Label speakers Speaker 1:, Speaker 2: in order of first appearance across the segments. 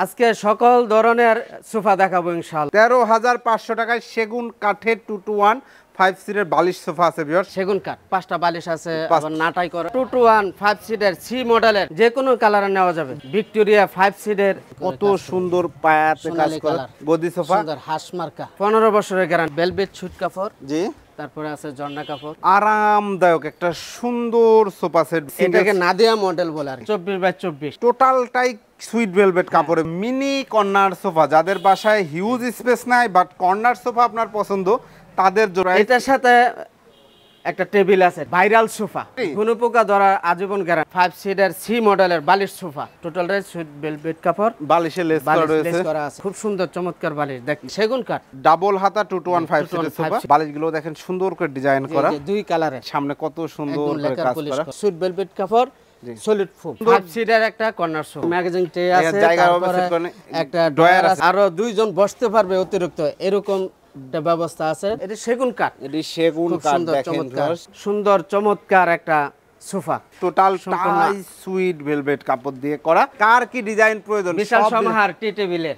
Speaker 1: আজকে সকল ধরনের সোফা দেখাবো ইনশাআল্লাহ।
Speaker 2: ১৩,৫০০ টাকায় সেগুন কাঠের 2-to-1 5 সিটের বালিশ সোফা আছে ভিউয়ার্স।
Speaker 1: সেগুন কাঠ 5টা বালিশ আছে, আবার নাটাই করা 2-to-1 5 সিটের সি মডেলের যে কোনো কালারে নেওয়া যাবে। ভিক্টোরিয়া 5 সিটের
Speaker 2: কত সুন্দর পায়াতে কাজ করা গদি সোফা,
Speaker 1: সুন্দর হাঁস মার্কা 15 বছরের গ্যারান্টি, ভেলভেট সুট কাপড়।
Speaker 2: জি,
Speaker 1: তারপরে আছে ঝর্ণা কাপড়,
Speaker 2: আরামদায়ক একটা সুন্দর সোফা সেট।
Speaker 1: এটাকে নাদিয়া মডেল বলে আর 24/24
Speaker 2: টোটালটাই সুইট ভেলভেট কাপড়ে মিনি কর্নার সোফা। যাদের বাসায় হিউজ স্পেস নাই বাট কর্নার সোফা আপনার পছন্দ তাদের জন্য
Speaker 1: এটার সাথে একটা টেবিল আছে, ভাইরাল সোফা, কোনো পোকা ধরা আজীবন গ্যারান্টি। 5 সিটের সি মডেলের বালিশ সোফা, টোটালটাই সুইট ভেলভেট কাপড়,
Speaker 2: বালিশে লেস করা
Speaker 1: আছে, খুব সুন্দর চমৎকার বালিশ। দেখেন সেগুন কাঠ,
Speaker 2: ডাবল হাতা 2-to-1 5 সিটের সোফা। বালিশগুলো দেখেন সুন্দর করে ডিজাইন করা,
Speaker 1: দুই কালারে,
Speaker 2: সামনে কত সুন্দর করে কাজ করা,
Speaker 1: সুইট ভেলভেট কাপড়, সলিড ফোম। 5 সিটের একটা কর্নার সোফা, ম্যাগাজিন ট্রে আছে, তারপরে একটা ড্রয়ার আছে, আরো দুইজন বসতে পারবে অতিরিক্ত, এরকম ব্যবস্থা আছে। এটা সেগুন কাঠ,
Speaker 2: এটি সেগুন কাঠ, দেখেন
Speaker 1: সুন্দর চমৎকার একটা সোফা,
Speaker 2: টোটাল টাই সুইট ভেলভেট কাপড় দিয়ে করা। কার কি ডিজাইন প্রয়োজন,
Speaker 1: বিশাল সমাহার টি টেবিলের।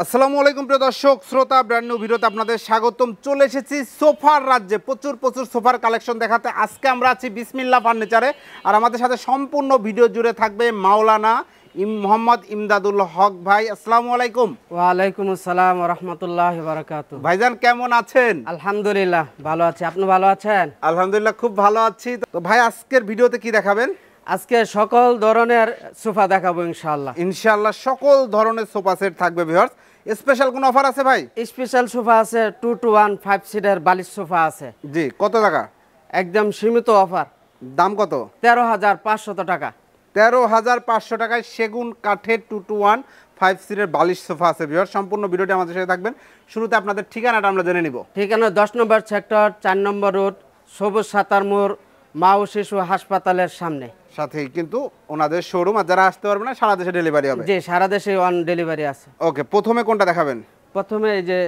Speaker 2: আসসালামু আলাইকুম প্রিয় দর্শক শ্রোতা, ব্র্যান্ড নিউ ভিডিওতে আপনাদের স্বাগতম। চলে এসেছি সোফার রাজ্যে, প্রচুর সোফার কালেকশন দেখাতে। আজকে আমরা আছি বিসমিল্লাহ ফার্নিচারে, আর আমাদের সাথে সম্পূর্ণ ভিডিও জুড়ে থাকবে মাওলানা মোহাম্মদ ইমদাদুল হক ভাই। আসসালামু আলাইকুম।
Speaker 1: ওয়ালাইকুম আসসালাম ওয়া রাহমাতুল্লাহি ওয়া বারাকাতুহু।
Speaker 2: ভাইজান কেমন আছেন?
Speaker 1: আলহামদুলিল্লাহ ভালো আছি, আপনি ভালো আছেন?
Speaker 2: আলহামদুলিল্লাহ খুব ভালো আছি। তো ভাই আজকের ভিডিওতে কি দেখাবেন?
Speaker 1: আজকে সকল ধরনের সোফা দেখাবো ইনশাআল্লাহ।
Speaker 2: ইনশাআল্লাহ সকল ধরনের সোফা সেট থাকবে ভিউয়ার্স। স্পেশাল কোন অফার আছে ভাই?
Speaker 1: স্পেশাল সোফা আছে, 2-to-1 5 সিটের বালিশ সোফা আছে।
Speaker 2: জি, কত টাকা?
Speaker 1: একদম সীমিত অফার।
Speaker 2: দাম কত?
Speaker 1: 13,500 টাকা।
Speaker 2: 13,500 টাকায় সেগুন কাঠের 2-to-1 5 সিটের বালিশ সোফা আছে ভিউয়ার্স। সম্পূর্ণ ভিডিওটি আমাদের সাথে থাকবেন। শুরুতে আপনাদের ঠিকানাটা আমরা জেনে নিব।
Speaker 1: ঠিকানা 10 নম্বর সেক্টর, 4 নম্বর রোড, সবুজ সাতার মোড়, মা ও শিশু হাসপাতালের সামনে।
Speaker 2: সাথেই কিন্তু ওনাদের শোরুম, আর যারা আসতে পারবে না সারা দেশে ডেলিভারি হবে।
Speaker 1: জি, সারা দেশে অন ডেলিভারি আছে।
Speaker 2: ওকে, প্রথমে কোনটা দেখাবেন?
Speaker 1: প্রথমে এই যে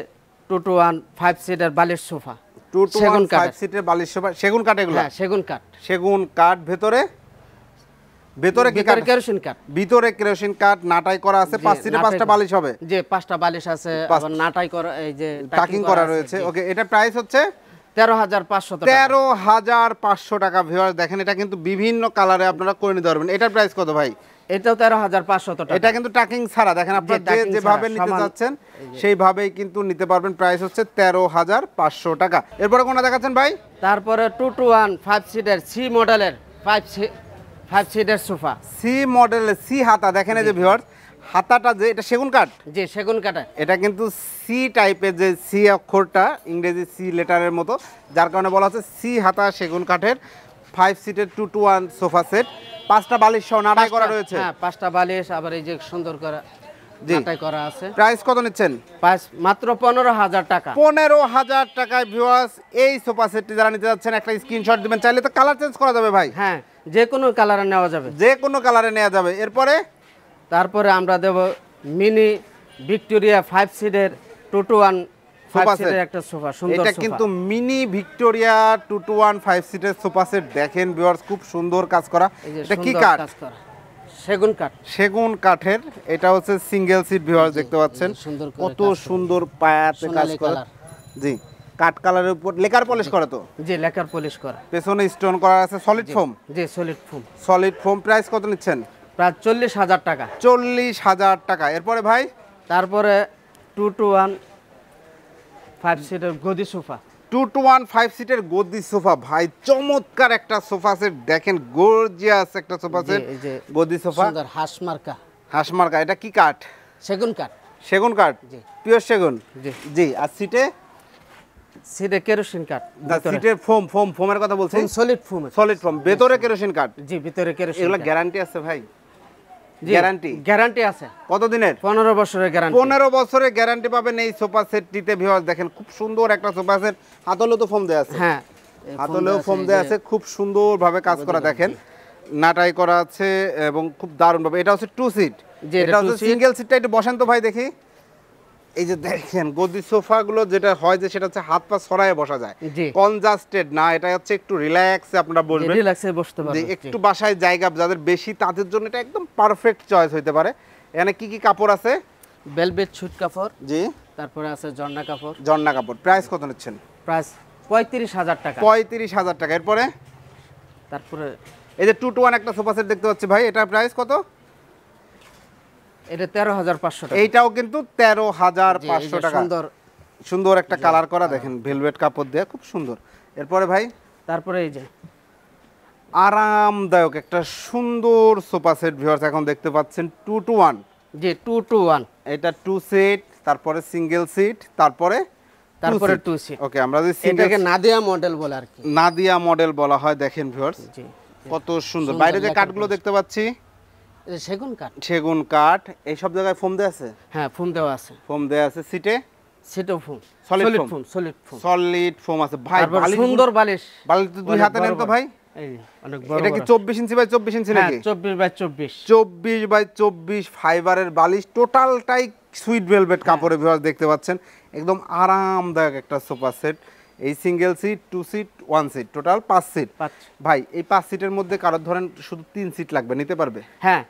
Speaker 1: 2-to-1 5 সিটের বালিশ সোফা,
Speaker 2: 2-to-1 5 সিটের বালিশ সোফা, সেগুন কাঠ এগুলো?
Speaker 1: হ্যাঁ, সেগুন কাঠ।
Speaker 2: সেগুন কাঠ, ভেতরে কি কাঠ?
Speaker 1: কেরোসিন কাঠ।
Speaker 2: ভিতরে কেরোসিন কাঠ, নাটাই করা আছে। 5 সিটে 5টা বালিশ হবে?
Speaker 1: জি, 5টা বালিশ আছে, আবার নাটাই করা, এই যে
Speaker 2: টাকিং করা রয়েছে। ওকে, এটা প্রাইস হচ্ছে
Speaker 1: 13,500 টাকা।
Speaker 2: 13,500 টাকা ভিউয়ার্স। দেখেন এটা কিন্তু বিভিন্ন কালারে আপনারা করে নিতে পারবেন। এটার প্রাইস কত ভাই?
Speaker 1: এটাও 13,500 টাকা।
Speaker 2: এটা কিন্তু টাকিং ছাড়া, দেখেন আপনারা যেভাবে নিতে যাচ্ছেন সেইভাবেই কিন্তু নিতে পারবেন। প্রাইস হচ্ছে 13,500 টাকা। এরপরে কোনটা দেখাচ্ছেন ভাই?
Speaker 1: তারপরে 2-to-1 5 সিটের সি মডেলের 5 সিটের সোফা,
Speaker 2: সি মডেলের সি হাতা। দেখেন এই যে ভিউয়ার্স, হাতাটা যে এটা সেগুন কাঠ।
Speaker 1: জি, সেগুন কাঠ।
Speaker 2: এটা কিন্তু সি টাইপের, যে সি অক্ষরটা ইংরেজি সি লেটারের মতো, যার কারণে বলা হচ্ছে সি হাতা সেগুন কাঠের 5 সিটের 2-to-1 সোফা সেট। 5টা বালিশ সহ নাটাই করা রয়েছে।
Speaker 1: হ্যাঁ, 5টা বালিশ, আবার এই যে সুন্দর করা নাটাই করা আছে।
Speaker 2: প্রাইস কত নিচ্ছেন?
Speaker 1: মাত্র 15,000 টাকা।
Speaker 2: 15,000 টাকায় ভিউয়ার্স এই সোফা সেটটি যারা নিতে যাচ্ছেন একটা স্ক্রিনশট দিবেন। চাইলে তো কালার চেঞ্জ করা যাবে ভাই?
Speaker 1: হ্যাঁ, যে কোনো কালারে নেওয়া যাবে।
Speaker 2: যে কোনো কালারে নেওয়া যাবে।
Speaker 1: তারপরে আমরা দেব মিনি ভিক্টোরিয়া 5 সিটের 2-to-1 5 সিটের একটা সোফা, সুন্দর সোফা।
Speaker 2: এটা কিন্তু মিনি ভিক্টোরিয়া 2-to-1 5 সিটের সোফা সেট। দেখেন ভিউয়ার্স, খুব সুন্দর কাজ করা। এটা কি কাঠ?
Speaker 1: সেগুন কাঠ।
Speaker 2: সেগুন কাঠের। এটা হচ্ছে সিঙ্গেল সিট ভিউয়ার্স, দেখতে পাচ্ছেন কত সুন্দর পায়াতে কাজ করা। জি, কাঠ কালারের উপর লেকার পলিশ করা। তো
Speaker 1: জি, লেকার পলিশ করা,
Speaker 2: পেছনে স্টোন করা আছে। Solid foam?
Speaker 1: জি, solid foam.
Speaker 2: Solid foam. Price কত নিচ্ছেন?
Speaker 1: প্রায় 40,000 টাকা।
Speaker 2: 40,000 টাকা। এরপরে ভাই?
Speaker 1: তারপরে 2-to-1 5 সিটের গদি সোফা,
Speaker 2: 2-to-1 5 সিটের গদি সোফা। ভাই চমৎকার একটা সোফা সেট, দেখেন গর্জিয়াস একটা সোফা সেট, গদি সোফা,
Speaker 1: সুন্দর হাঁস মার্কা।
Speaker 2: হাঁস মার্কা। এটা কি কাঠ?
Speaker 1: সেগুন কাঠ।
Speaker 2: সেগুন কাঠ? জি, পিওর সেগুন।
Speaker 1: জি
Speaker 2: জি। আর সিটে
Speaker 1: কেরোসিন কাঠ।
Speaker 2: সিটের ফোমের কথা বলছেন?
Speaker 1: Solid foam.
Speaker 2: সলিড ফোম, ভেতরে কেরোসিন কাঠ।
Speaker 1: জি, ভিতরে কেরোসিন।
Speaker 2: এগুলা গ্যারান্টি আছে ভাই?
Speaker 1: গ্যারান্টি আছে।
Speaker 2: কতদিনের?
Speaker 1: 15 বছরের গ্যারান্টি।
Speaker 2: 15 বছরের গ্যারান্টি পাবেন এই সোফা সেটটিতে ভিউয়ার্স। দেখেন খুব সুন্দর একটা সোফা সেট। হাতলেও তো ফোম দেয়া আছে।
Speaker 1: হ্যাঁ,
Speaker 2: হাতলেও ফোম দেয়া আছে, খুব সুন্দরভাবে কাজ করা। দেখেন নাটাই করা আছে এবং খুব দারুণ ভাবে। এটা হচ্ছে 2 সিট। এটা হচ্ছে সিঙ্গেল সিটটা। একটু বসেন তো ভাই দেখি। এই যে দেখেন গদি সোফাগুলো যেটা হয় যে সেটা হচ্ছে হাত পা ছড়ায় বসা যায়, কনজাস্টেড না, এটা হচ্ছে একটু রিল্যাক্সে আপনারা বসবেন,
Speaker 1: রিল্যাক্সে বসতে পারবেন।
Speaker 2: একটু বাসায় জায়গা যাদের বেশি তাদের জন্য এটা একদম পারফেক্ট চয়েস হতে পারে। এখানে কি কি কাপড় আছে?
Speaker 1: ভেলভেট সুট কাপড়,
Speaker 2: জি,
Speaker 1: তারপরে আছে জর্না কাপড়।
Speaker 2: জর্না কাপড় প্রাইস কত নিচ্ছেন?
Speaker 1: প্রাইস ৩৫,০০০ টাকা।
Speaker 2: ৩৫,০০০ টাকা। এরপরে
Speaker 1: তারপরে
Speaker 2: এই যে 2 to 1 একটা সোফা সেট দেখতে পাচ্ছি ভাই, এটা প্রাইস কত?
Speaker 1: এটা ১৩,৫০০ টাকা।
Speaker 2: এইটাও কিন্তু ১৩,৫০০ টাকা।
Speaker 1: সুন্দর
Speaker 2: সুন্দর একটা কালার করা, দেখেন ভেলভেট কাপড় দিয়ে খুব সুন্দর। এরপরে ভাই
Speaker 1: তারপরে এই যে
Speaker 2: আরামদায়ক একটা সুন্দর সোফা সেট ভিউয়ার্স এখন দেখতে পাচ্ছেন 2 to 1।
Speaker 1: জি 2 to 1,
Speaker 2: এটা 2 সিট, তারপরে সিঙ্গেল সিট, তারপরে
Speaker 1: 2 সিট।
Speaker 2: ওকে, আমরা যে সিঙ্গেল
Speaker 1: এটাকে নাদিয়া মডেল বলে আর কি,
Speaker 2: নাদিয়া মডেল বলা হয়। দেখেন ভিউয়ার্স
Speaker 1: জি
Speaker 2: কত সুন্দর। বাইরে যে কাঠগুলো দেখতে পাচ্ছি
Speaker 1: এটা সেগুন কাঠ।
Speaker 2: সেগুন কাঠ। এই সব জায়গায় ফোম দেয়া আছে?
Speaker 1: হ্যাঁ ফোম দেওয়া আছে।
Speaker 2: ফোম দেয়া আছে। সিটে
Speaker 1: সেটাও ফোম,
Speaker 2: সলিড
Speaker 1: সলিড ফোম
Speaker 2: আছে ভাই।
Speaker 1: সুন্দর বালিশ।
Speaker 2: বালিশ তো দুই হাতে নেন তো ভাই।
Speaker 1: এই অনেক বড়।
Speaker 2: এটা কি 24 ইঞ্চি বাই 24 ইঞ্চি নাকি?
Speaker 1: 24
Speaker 2: বাই 24 ফাইবারের বালিশ, টোটালটাই সুইট ভেলভেট কাপড়ে ভিউয়ার্স দেখতে পাচ্ছেন। একদম আরামদায়ক একটা সোফা সেট। এই single seat, 2 seat, 1 seat, total 5 seat. ভাই এই 5 সিটের মধ্যে কারোর ধরেন শুধু 3 সিট লাগবে, নিতে পারবে?
Speaker 1: হ্যাঁ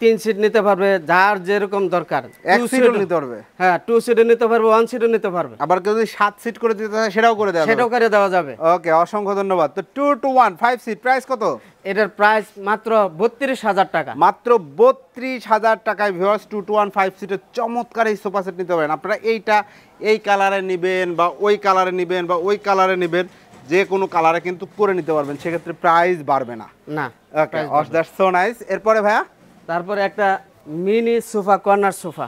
Speaker 1: 3 সিট নিতে পারবে, যার যেরকম দরকার।
Speaker 2: 1 সিটও নিতে পারবে।
Speaker 1: হ্যাঁ 2 সিটও নিতে পারবে, 1 সিটও নিতে পারবে।
Speaker 2: আবার কেউ যদি 7 সিট করে দিতে চায় সেটাও করে দেওয়া যাবে।
Speaker 1: সেটাও করে দেওয়া যাবে।
Speaker 2: ওকে, অসংখ্য ধন্যবাদ। তো 2 to 1 5 সিট প্রাইস কত?
Speaker 1: এটার প্রাইস মাত্র ৩২,০০০ টাকা।
Speaker 2: মাত্র ৩২,০০০ টাকায় ভিউয়ার্স 2 to 1 5 সিটের চমৎকার এই সোফা সেট নিতে পারেন। আপনারা এইটা এই কালারে নেবেন বা ওই কালারে নেবেন বা ওই কালারে নেবেন, যে কোনো কালারে কিন্তু করে নিতে পারবেন, সেক্ষেত্রে প্রাইস বাড়বে না।
Speaker 1: না।
Speaker 2: ওকে, দ্যাটস সো নাইস। এরপরে ভাইয়া
Speaker 1: তারপরে একটা মিনি সোফা, কর্নার সোফা।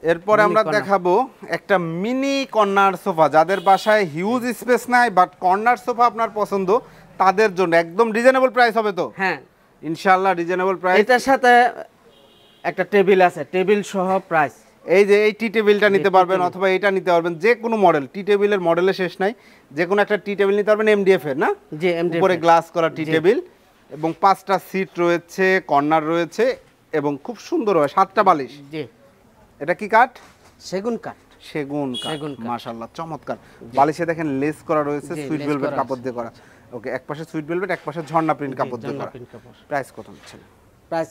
Speaker 2: এরপরে আমরা দেখাবো একটা মিনি কর্নার সোফা। যাদের বাসায় হিউজ স্পেস নাই বাট কর্নার সোফা আপনার পছন্দ, তাদের জন্য একদম রিজনেবল প্রাইস হবে তো?
Speaker 1: হ্যাঁ
Speaker 2: ইনশাআল্লাহ রিজনেবল প্রাইস।
Speaker 1: এটার সাথে একটা টেবিল আছে, টেবিল সহ প্রাইস।
Speaker 2: এই যে এই টি টেবিলটা নিতে পারবেন অথবা এটা নিতে পারবেন, যে কোনো মডেল। টি টেবিলের মডেলে শেষ নাই, যে কোনো একটা টি টেবিল নিতে পারবেন এমডিএফ এর, না?
Speaker 1: জি এমডিএফ,
Speaker 2: উপরে গ্লাস করা টি টেবিল এবং 5টা সিট রয়েছে, কর্নার রয়েছে এবং খুব সুন্দর হয়, 7টা বালিশ।
Speaker 1: জি
Speaker 2: এটা কি কাঠ?
Speaker 1: সেগুন কাঠ।
Speaker 2: সেগুন কাঠ, মাশাআল্লাহ চমৎকার। বালিশে দেখেন লেস করা রয়েছে, সুইট ভেলভেট কাপড় দিয়ে করা। ওকে, এক পাশে সুইট ভেলভেট, এক পাশে ঝর্ণা প্রিন্ট কাপড় দিয়ে করা। প্রাইস কত নিচ্ছেন?
Speaker 1: প্রাইস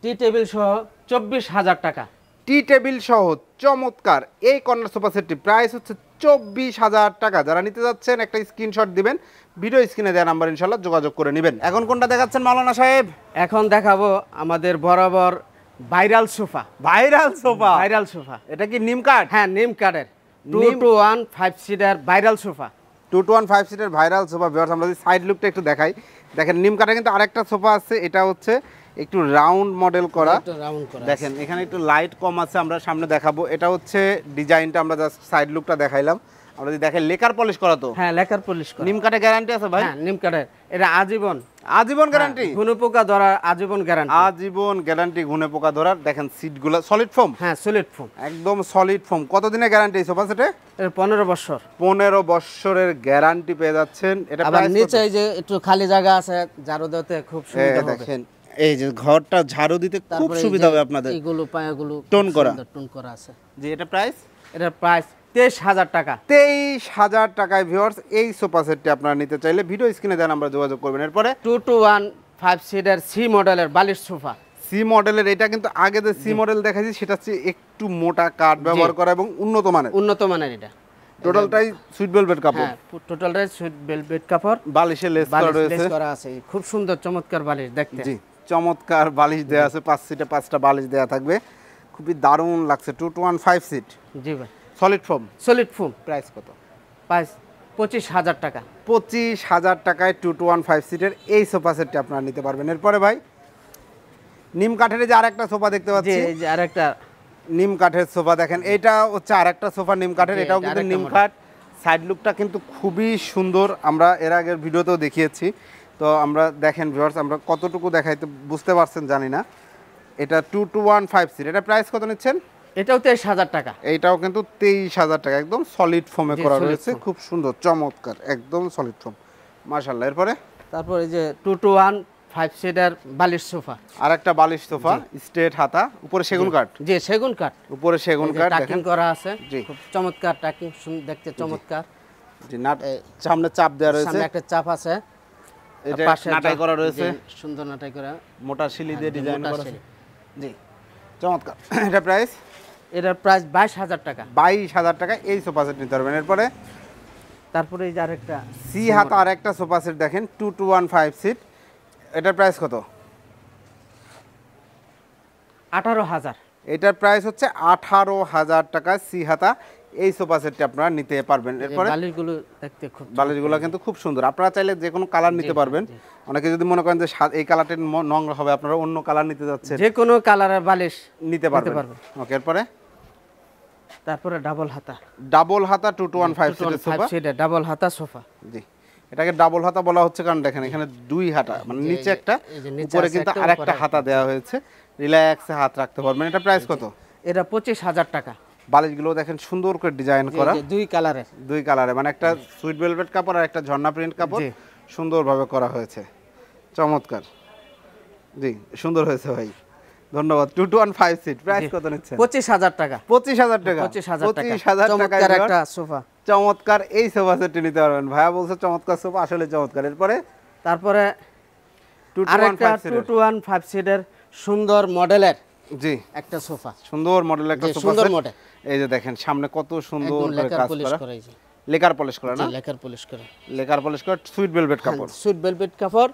Speaker 1: টি টেবিল সহ 24,০০০ টাকা।
Speaker 2: টি টেবিল সহ চমৎকার এই কর্নার সোফা সেটটি প্রাইস হচ্ছে 24,০০০ টাকা। যারা নিতে যাচ্ছেন একটা স্ক্রিনশট দিবেন, ভিডিও স্ক্রিনে দেওয়া নাম্বার ইনশাআল্লাহ যোগাযোগ করে নেবেন। এখন কোনটা দেখাচ্ছেন মাওলানা সাহেব?
Speaker 1: এখন দেখাবো আমাদের বরাবর viral sofa.
Speaker 2: Viral sofa?
Speaker 1: Viral sofa.
Speaker 2: এটা কি নিম কাঠ?
Speaker 1: হ্যাঁ নিম কাঠের 2 to 1 5 seater viral sofa.
Speaker 2: 2 to 1 5 সিটের ভাইরাল সোফা। ভিউয়ার্স আমরা যদি সাইড লুকটা একটু দেখাই, দেখেন নিম কাঠে কিন্তু আরেকটা সোফা আছে, এটা হচ্ছে একটু রাউন্ড মডেল করা। দেখেন এখানে একটু লাইট কম আছে, আমরা সামনে দেখাবো। এটা হচ্ছে ডিজাইনটা, আমরা জাস্ট সাইড লুকটা দেখাইলাম। আমরা যদি দেখেন লেকার পলিশ করা তো?
Speaker 1: হ্যাঁ লেকার পলিশ করা।
Speaker 2: নিম কাঠে গ্যারান্টি আছে ভাই?
Speaker 1: হ্যাঁ নিম কাঠের এটা আজীবন,
Speaker 2: আজীবন গ্যারান্টি।
Speaker 1: ঘুনে পোকা ধরা আজীবন গ্যারান্টি।
Speaker 2: আজীবন গ্যারান্টি ঘুনে পোকা ধরার। দেখেন সিটগুলো সলিড ফোম?
Speaker 1: হ্যাঁ সলিড ফোম,
Speaker 2: একদম সলিড ফোম। কতদিনের গ্যারান্টি এই সোফা সেটে?
Speaker 1: এর 15 বছর।
Speaker 2: 15 বছরের গ্যারান্টি পেয়ে যাচ্ছেন। এটা
Speaker 1: আবার নিচে এই যে একটু খালি জায়গা আছে, ঝাড়ু দিতে খুব সুবিধা হবে।
Speaker 2: দেখেন এই যে ঘরটা ঝাড়ু দিতে খুব সুবিধা হবে আপনাদের।
Speaker 1: এইগুলো পায়াগুলো
Speaker 2: টোন করা
Speaker 1: আছে।
Speaker 2: জি, এটা প্রাইস?
Speaker 1: এটার প্রাইস 23,০০০ টাকা।
Speaker 2: 23,০০০ টাকায় ভিউয়ার্স এই সোফা সেটটি আপনারা নিতে চাইলে ভিডিও স্ক্রিনে দেন, আমরা যোগাযোগ করবেন। এরপরে
Speaker 1: 2 to 1 5 সিটার সি মডেলের বালিশ সোফা।
Speaker 2: সি মডেলের, এটা কিন্তু আগে যে সি মডেল দেখাইছি সেটা হচ্ছে একটু মোটা কাঠ ব্যবহার করা এবং উন্নত মানের। এটা টোটালটাই সুইট ভেলভেট কাপড়।
Speaker 1: হ্যাঁ টোটালটাই সুইট ভেলভেট কাপড়।
Speaker 2: বালিশে লেস করা রয়েছে,
Speaker 1: লেস করা আছে, খুব সুন্দর চমৎকার বালিশ দেখতে।
Speaker 2: জি চমৎকার বালিশ দেয়া আছে, 5 সিটে 5টা বালিশ দেয়া থাকবে, খুবই দারুণ লাগছে। 2 to 1 5 সিট।
Speaker 1: জি ভাই
Speaker 2: solid foam?
Speaker 1: Solid foam.
Speaker 2: Price কত?
Speaker 1: প্রাইস 25,০০০ টাকা।
Speaker 2: 25,০০০ টাকায় 2 to 1 5 সিটের এই সোফা সেটটি আপনারা নিতে পারবেন। এরপরে ভাই নিম কাঠের যে আরেকটা সোফা দেখতে পাচ্ছি,
Speaker 1: এই যে আরেকটা
Speaker 2: নিম কাঠের সোফা। দেখেন এটা হচ্ছে আরেকটা সোফা নিম কাঠের, এটাও কিন্তু নিম কাঠ। সাইড লুকটা কিন্তু খুবই সুন্দর, আমরা এর আগের ভিডিওতেও দেখিয়েছি। তো আমরা দেখেন ভিউয়ার্স, আমরা কতটুকু দেখাইতে বুঝতে পারছেন জানি না। এটা 2 to 1 5 সিট। এটা প্রাইস কত নিচ্ছেন?
Speaker 1: এটাও 23,০০০ টাকা।
Speaker 2: এইটাও কিন্তু 23,০০০ টাকা, একদম সলিড ফোমে করা রয়েছে, খুব সুন্দর চমৎকার একদম সলিড ফোম, মাশাআল্লাহ। এরপরে
Speaker 1: তারপর এই যে 2 to 1 5 সিটার বালিশ সোফা।
Speaker 2: আর একটা বালিশ সোফা স্ট্রেট হাতা, উপরে সেগুন কাঠ।
Speaker 1: জি সেগুন কাঠ,
Speaker 2: উপরে সেগুন কাঠ
Speaker 1: টাকিং করা আছে।
Speaker 2: জি
Speaker 1: খুব চমৎকার টাকিং, দেখতে চমৎকার।
Speaker 2: জি সামনে চাপ দেওয়া রয়েছে,
Speaker 1: সামনে একটা চাপ আছে,
Speaker 2: এটা
Speaker 1: পাশে
Speaker 2: নাটাই করা রয়েছে,
Speaker 1: সুন্দর নাটাই করা,
Speaker 2: মোটা শিলি দিয়ে ডিজাইন করা আছে। জি চমৎকার। এটা প্রাইস,
Speaker 1: এটার প্রাইস 22,000 টাকা।
Speaker 2: 22,000 টাকা এই সোফা সেট নিতে পারবেন। এরপরে
Speaker 1: তারপরে এই যে আরেকটা
Speaker 2: সি হাতা আর একটা সোফা সেট দেখেন 2215 সিট, এটার প্রাইস কত?
Speaker 1: 18,000।
Speaker 2: এটার প্রাইস হচ্ছে 18,000 টাকা সি হাতা এই সোফা সেটটি আপনারা নিতে পারবেন। এরপরে
Speaker 1: বালিশগুলো দেখতে খুব,
Speaker 2: বালিশগুলো কিন্তু খুব সুন্দর, আপনারা চাইলে যে কোনো কালার নিতে পারবেন। অনেকে যদি মনে করেন যে এই কালারটা নোংরা হবে, আপনারা অন্য কালার নিতে যাচ্ছেন,
Speaker 1: যে কোনো কালারের বালিশ
Speaker 2: নিতে পারবেন। ওকে এরপরে
Speaker 1: তারপরে ডাবল হাতা,
Speaker 2: ডাবল হাতা 2215 সিটের সোফা,
Speaker 1: সেটা ডাবল হাতা সোফা।
Speaker 2: জি এটাকে ডাবল হাতা বলা হচ্ছে কারণ দেখেন এখানে দুই হাতা, মানে নিচে একটা উপরে কিন্তু আরেকটা হাতা দেওয়া হয়েছে, রিল্যাক্সে হাত রাখতে পারবেন। এটা প্রাইস কত?
Speaker 1: এটা 25,000 টাকা।
Speaker 2: বালিশগুলো দেখেন সুন্দর করে ডিজাইন করা,
Speaker 1: দুই কালারে,
Speaker 2: মানে একটা সুইট ভেলভেট কাপড় আর একটা ঝর্ণা প্রিন্ট কাপড় সুন্দরভাবে করা হয়েছে, চমৎকার। জি সুন্দর হয়েছে ভাই, ধন্যবাদ। 2215 সিট প্রাইস কত নিচ্ছেন?
Speaker 1: 25,000 টাকা।
Speaker 2: 25,000 টাকা।
Speaker 1: 25,000 চমৎকার একটা সোফা।
Speaker 2: চমৎকার এই সোফা সেটটি নিতে পারবেন। ভাইয়া বলছে চমৎকার সোফা, আসলে চমৎকার। এরপরে
Speaker 1: তারপরে আরেকটা 2215 সিটের সুন্দর মডেলের
Speaker 2: জি
Speaker 1: একটা সোফা,
Speaker 2: সুন্দর মডেলের একটা সোফা
Speaker 1: সুন্দর
Speaker 2: সেট।
Speaker 1: মডেল।
Speaker 2: এই যে দেখেন সামনে কত সুন্দর করে
Speaker 1: লেকার
Speaker 2: কাজ
Speaker 1: পলিশ
Speaker 2: করা,
Speaker 1: করা, এই যে
Speaker 2: লেকার পলিশ করা না,
Speaker 1: লেকার পলিশ করা,
Speaker 2: লেকার পলিশ করা সুইট ভেলভেট কাপড়,
Speaker 1: সুইট ভেলভেট কাপড়,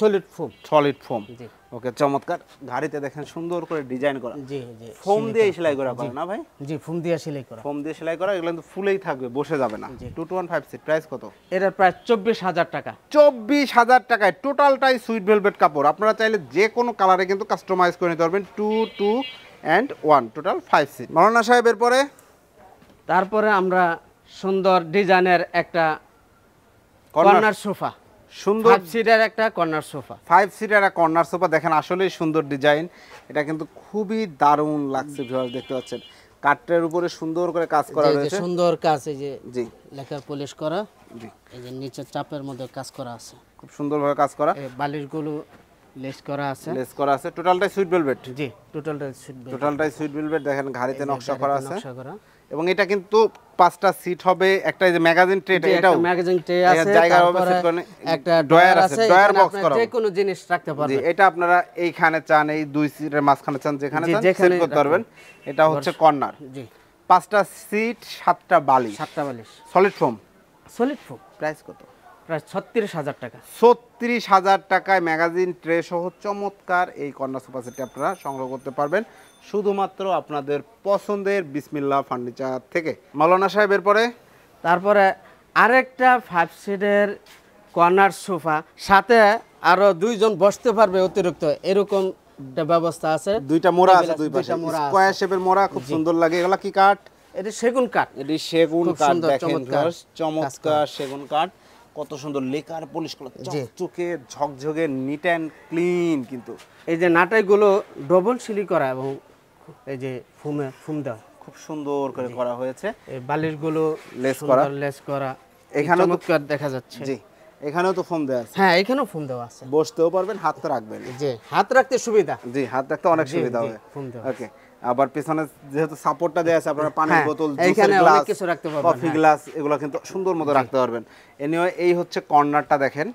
Speaker 1: সলিড ফোম,
Speaker 2: সলিড ফোম।
Speaker 1: জি
Speaker 2: ওকে চমৎকার। ঘাড়িতে দেখেন সুন্দর করে ডিজাইন করা,
Speaker 1: জি জি
Speaker 2: ফোম দিয়ে সেলাই করা করে না ভাই?
Speaker 1: জি ফোম দিয়ে সেলাই করা,
Speaker 2: ফোম দিয়ে সেলাই করা, এগুলো কিন্তু ফুলেই থাকবে, বসে যাবে না। 2215 সিট প্রাইস কত?
Speaker 1: এটার প্রাইস 24,000 টাকা।
Speaker 2: 24,000 টাকায় টোটালটাই সুইট ভেলভেট কাপড়। আপনারা চাইলে যে কোনো কালারে কিন্তু কাস্টমাইজ করে নিতে পারবেন। 2, 2 and 1 টোটাল 5 সিট। মাওলানা সাহেব এরপরে
Speaker 1: তারপরে আমরা সুন্দর ডিজাইনের একটা কর্নার সোফা,
Speaker 2: সুন্দর
Speaker 1: 5 সিটার একটা কর্নার সোফা,
Speaker 2: 5 সিটার একটা কর্নার সোফা দেখেন, আসলেই সুন্দর ডিজাইন। এটা কিন্তু খুবই দারুণ লাগছে ভিউয়ার্স, দেখতে পাচ্ছেন কাঠের উপরে সুন্দর করে কাজ করা রয়েছে,
Speaker 1: সুন্দর কাজ, এই যে
Speaker 2: জি
Speaker 1: লেকার পলিশ করা,
Speaker 2: জি
Speaker 1: এই যে নিচে চাপের মধ্যে কাজ করা আছে,
Speaker 2: খুব সুন্দরভাবে কাজ করা,
Speaker 1: এই বালিশগুলো লেস করা আছে,
Speaker 2: লেস করা আছে। টোটালটাই সুইট ভেলভেট,
Speaker 1: জি টোটালটাই সুইট ভেলভেট,
Speaker 2: টোটালটাই সুইট ভেলভেট দেখেন, ঘাড়িতে নকশা করা আছে।
Speaker 1: নকশা করা।
Speaker 2: এবং এটা কিন্তু 5টা সিট হবে, একটা এই যে ম্যাগাজিন ট্রে, এটাও
Speaker 1: ম্যাগাজিন ট্রে আছে,
Speaker 2: জায়গা হবে
Speaker 1: তারপরে
Speaker 2: সেট করে,
Speaker 1: একটা
Speaker 2: ড্রয়ার আছে, ড্রয়ার বক্স করা,
Speaker 1: যে কোনো জিনিস রাখতে
Speaker 2: জি
Speaker 1: পারবেন।
Speaker 2: এটা আপনারা এইখানে চান, এই দুই সিটের মাঝখানে চান, যেখানে চান সেট করতে পারবেন। এটা হচ্ছে কর্নার,
Speaker 1: জি
Speaker 2: 5টা সিট 7টা বালিশ,
Speaker 1: 7টা বালিশ,
Speaker 2: solid foam.
Speaker 1: Solid foam.
Speaker 2: Price কত?
Speaker 1: প্রায় 36,000 টাকা।
Speaker 2: 36,000 টাকায় ম্যাগাজিন ট্রে সহ চমৎকার এই কর্নার সোফা সেটটি আপনারা সংগ্রহ করতে পারবেন শুধুমাত্র আপনাদের পছন্দের বিসমিল্লাহ ফার্নিচার থেকে। মাওলানা সাহেব এরপরে
Speaker 1: তারপরে আরেকটা 5 সিটের কর্নার সোফা, সাথে আরো দুইজন বসতে পারবে অতিরিক্ত, এরকম একটা ব্যবস্থা আছে।
Speaker 2: দুইটা মোড়া আছে, দুই পাশে স্কয়ার শেপের মোড়া, খুব সুন্দর লাগে। এগুলা কি কাঠ?
Speaker 1: এটা সেগুন কাঠ,
Speaker 2: এটি সেগুন কাঠ, দেখেন চমৎকার সেগুন কাঠ, কত সুন্দর লেকার পলিশ করা, চকচকে ঝকঝকে, নিট অ্যান্ড ক্লিন। কিন্তু
Speaker 1: এই যে নাটাইগুলো ডবল সিলি করা এবং এই যে ফুম দেওয়া,
Speaker 2: খুব সুন্দর করে করা হয়েছে।
Speaker 1: এই বালিশগুলো লেস করা,
Speaker 2: এখানেও
Speaker 1: চমৎকার দেখা যাচ্ছে।
Speaker 2: জি এখানেও তো ফোম দেওয়া আছে,
Speaker 1: হ্যাঁ এখানেও ফোম দেওয়া আছে,
Speaker 2: বসতেও পারবেন, হাত তো রাখবেন,
Speaker 1: জি হাত রাখতে সুবিধা,
Speaker 2: জি হাত রাখতে অনেক সুবিধা হবে।
Speaker 1: ফোম দেওয়া।
Speaker 2: ওকে আবার পিছনে যেহেতু সাপোর্টটা দেওয়া আছে, আপনারা পানির বোতল,
Speaker 1: এখানে
Speaker 2: জুসের গ্লাস,
Speaker 1: অনেক কিছু রাখতে পারবেন,
Speaker 2: কফি গ্লাস, এগুলো কিন্তু সুন্দর মতো রাখতে পারবেন। এনিওয়ে এই হচ্ছে কর্নারটা দেখেন,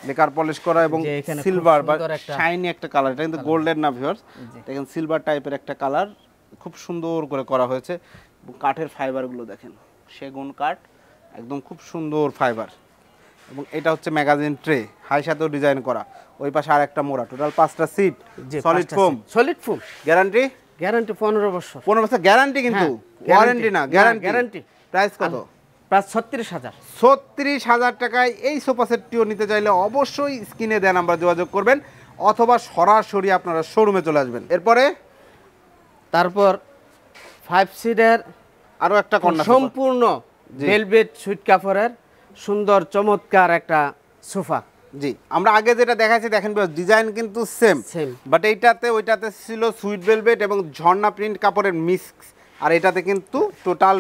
Speaker 2: লেকার পলিশ করা এবং সিলভার বা শাইনি একটা কালার, এটা কিন্তু গোল্ডেন না ভিউয়ার্স, দেখেন সিলভার টাইপের একটা কালার, খুব সুন্দর করে করা হয়েছে। কাঠের ফাইবারগুলো দেখেন, সেগুন কাঠ, একদম খুব সুন্দর ফাইবার। এবং এটা হচ্ছে ম্যাগাজিন ট্রে, হাই সাথেও ডিজাইন করা, ওই পাশে আরেকটা মোড়া, টোটাল 5টা seat, solid foam,
Speaker 1: solid foam,
Speaker 2: guarantee
Speaker 1: 15 বছর,
Speaker 2: 15 বছর গ্যারান্টি, কিন্তু ওয়ারেন্টি না, গ্যারান্টি। প্রাইস কত?
Speaker 1: প্রায় 36,000।
Speaker 2: 36,000 টাকায় এই সোফা সেটটিও নিতে চাইলে অবশ্যই স্ক্রিনে দেওয়া নাম্বার যোগাযোগ করবেন, অথবা সরাসরি আপনারা শোরুমে চলে আসবেন। এরপরে
Speaker 1: তারপর 5 সিটের
Speaker 2: আরো একটা কর্নার
Speaker 1: সম্পূর্ণ ভেলভেট সুইট কাপড়ের সুন্দর চমৎকার একটা সোফা।
Speaker 2: জি আমরা আগে যেটা দেখাচ্ছি দেখেন ডিজাইন কিন্তু সেম, বাট এইটাতে ওইটাতে ছিল সুইট ভেলভেট এবং ঝর্ণা প্রিন্ট কাপড়ের মিক্স, আর এটাতে কিন্তু টোটাল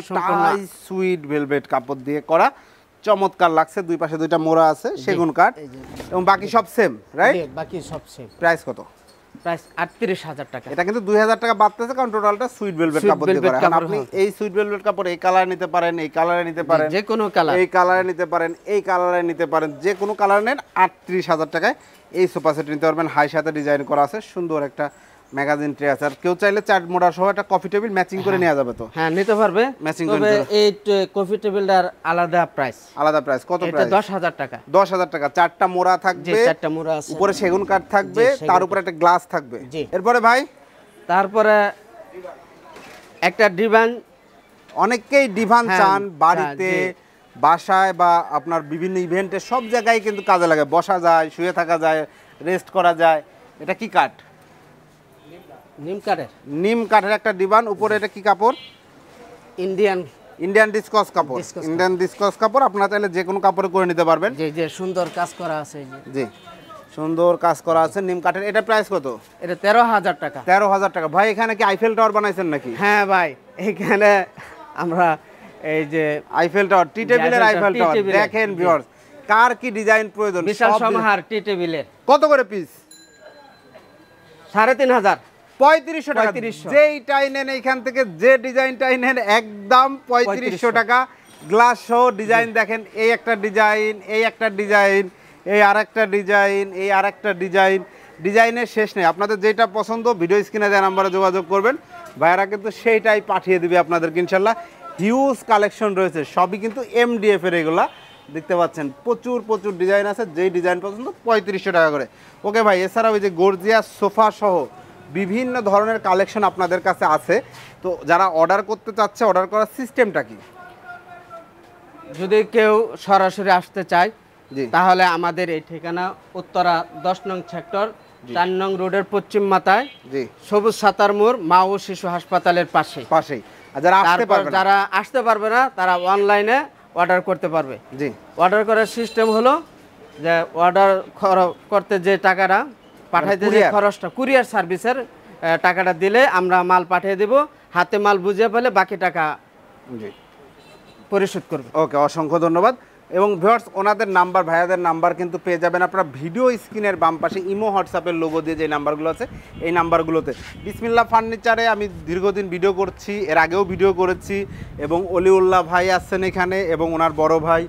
Speaker 2: সুইট ভেলভেট কাপড় দিয়ে করা, চমৎকার লাগছে, দুই পাশে দুইটা মোড়া আছে, সেগুন কাঠ এবং বাকি সব সেম, রাইট?
Speaker 1: বাকি সব সেম।
Speaker 2: প্রাইস কত?
Speaker 1: প্রাইস ৩৮,০০০ টাকা।
Speaker 2: এটা কিন্তু ২০০০ টাকা বাড়তেছে, কারণ টোটালটা সুইট ভেলভেট কাপড় দিয়ে করা। এখন আপনি এই সুইট ভেলভেট কাপড় এই কালারে নিতে পারেন, এই কালারে নিতে পারেন,
Speaker 1: যে কোনো কালার,
Speaker 2: এই কালারে নিতে পারেন, এই কালারে নিতে পারেন, যে কোনো কালার নেন ৩৮,০০০ টাকায় এই সোফা সেট নিতে পারবেন। হাই সাথে ডিজাইন করা আছে, সুন্দর একটা ম্যাগাজিন ট্রে আছে। আর কেউ চাইলে চার্ট মোড়া সহ একটা কফি টেবিল ম্যাচিং করে নেওয়া যাবে তো?
Speaker 1: হ্যাঁ, নিতে পারবে
Speaker 2: ম্যাচিং
Speaker 1: করে। তবে এই কফি টেবিলটার আলাদা প্রাইস।
Speaker 2: আলাদা প্রাইস কত?
Speaker 1: এটা
Speaker 2: প্রাইস
Speaker 1: ১০,০০০ টাকা।
Speaker 2: ১০,০০০ টাকা। চারটা মোড়া থাকবে,
Speaker 1: চারটা মোড়া আছে,
Speaker 2: উপরে সেগুন কাঠ থাকবে, তার উপরে একটা গ্লাস থাকবে। এরপরে ভাই,
Speaker 1: তারপরে একটা ডিভান।
Speaker 2: অনেকেই ডিভান চান বাড়িতে, বাসায় বা আপনার বিভিন্ন ইভেন্টে, সব জায়গায় কিন্তু কাজে লাগে। বসা যায়, শুয়ে থাকা যায়, রেস্ট করা যায়। এটা কি কাঠ?
Speaker 1: নিম কাঠের।
Speaker 2: নিম কাঠের একটা ডিভান। উপরে এটা কি কাপড়? ইন্ডিয়ান ডিসকস কাপড়। ইন্ডিয়ান ডিসকস কাপড়। আপনারা চাইলে যে কোনো কাপড়ে করে নিতে পারবেন।
Speaker 1: যে সুন্দর কাজ করা আছে।
Speaker 2: জি, সুন্দর কাজ করা আছে নিম কাঠের। এটা প্রাইস কত?
Speaker 1: এটা ১৩,০০০ টাকা।
Speaker 2: ১৩,০০০ টাকা। ভাই এখানে কি আইফেল টাওয়ার বানাইছেন নাকি?
Speaker 1: হ্যাঁ ভাই, এখানে আমরা এই যে
Speaker 2: আইফেল টাওয়ার, টি টেবিলের আইফেল টাওয়ার দেখেন ভিউয়ার্স। কার কি ডিজাইন প্রয়োজন?
Speaker 1: বিশাল সমাহার টি টেবিলের।
Speaker 2: কত করে পিস?
Speaker 1: ৩৫০০।
Speaker 2: ৩৫০০ টাকা। যেইটাই নেন এইখান থেকে, যে ডিজাইনটাই নেন একদম ৩৫০০ টাকা। গ্লাস সহ ডিজাইন দেখেন। এই একটা ডিজাইন, এই একটা ডিজাইন, এই আরেকটা ডিজাইন, এই আরেকটা ডিজাইন। ডিজাইনের শেষ নেই। আপনাদের যেটা পছন্দ ভিডিও স্ক্রিনে দেওয়া নাম্বারে যোগাযোগ করবেন, ভাইয়ারা কিন্তু সেইটাই পাঠিয়ে দিবে আপনাদেরকে ইনশাল্লাহ। হিউজ কালেকশন রয়েছে, সবই কিন্তু এমডিএফ এর। এগুলা দেখতে পাচ্ছেন প্রচুর প্রচুর ডিজাইন আছে। যেই ডিজাইন পছন্দ ৩৫০০ টাকা করে। ওকে ভাই, এছাড়াও ওই যে গর্জিয়াস সোফা সহ বিভিন্ন ধরনের কালেকশন আপনাদের কাছে আছে। তো যারা অর্ডার করতে চাচ্ছে, অর্ডার করার সিস্টেমটা কি?
Speaker 1: যদি কেউ সরাসরি আসতে চায় তাহলে আমাদের এই ঠিকানা উত্তরা ১০ নং সেক্টর ৪ নং রোডের পশ্চিম মাথায়, সবুজ সাতার মোড়, মা ও শিশু হাসপাতালের পাশেই। আর যারা আসতে পারবে না তারা অনলাইনে অর্ডার করতে পারবে। জি, অর্ডার করার সিস্টেম হলো যে অর্ডার করতে যে টাকাটা পাঠাইতে, যে খরচটা, কুরিয়ার সার্ভিসের টাকাটা দিলে আমরা মাল পাঠিয়ে দেব। হাতে মাল বুঝিয়ে পেলে বাকি টাকা পরিশোধ করবে। ওকে,
Speaker 2: অসংখ্য ধন্যবাদ। এবং ভিউয়ার্স, ওনাদের নাম্বার, ভাইয়াদের নাম্বার কিন্তু পেয়ে যাবেন আপনারা ভিডিও স্ক্রিনের বাম পাশে ইমো হোয়াটসঅ্যাপের লোগো দিয়ে যে নাম্বারগুলো আছে এই নাম্বারগুলোতে। বিসমিল্লাহ ফার্নিচারে আমি দীর্ঘদিন ভিডিও করছি, এর আগেও ভিডিও করেছি। এবং অলিউল্লাহ ভাই আসছেন এখানে, এবং ওনার বড় ভাই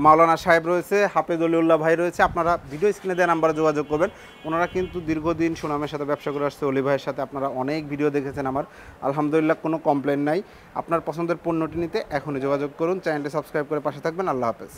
Speaker 2: মাওলানা সাহেব রয়েছে, হাফেজ অলিউল্লাহ ভাই রয়েছে। আপনারা ভিডিও স্ক্রিনে দেওয়া নাম্বারে যোগাযোগ করবেন। ওনারা কিন্তু দীর্ঘদিন সুনামের সাথে ব্যবসা করে আসছে। অলি ভাইয়ের সাথে আপনারা অনেক ভিডিও দেখেছেন আমার, আলহামদুলিল্লাহ কোনো কমপ্লেন নাই। আপনার পছন্দের পণ্যটি নিতে এখনই যোগাযোগ করুন। চ্যানেলটি সাবস্ক্রাইব করে পাশে থাকবেন। আল্লাহ হাফেজ।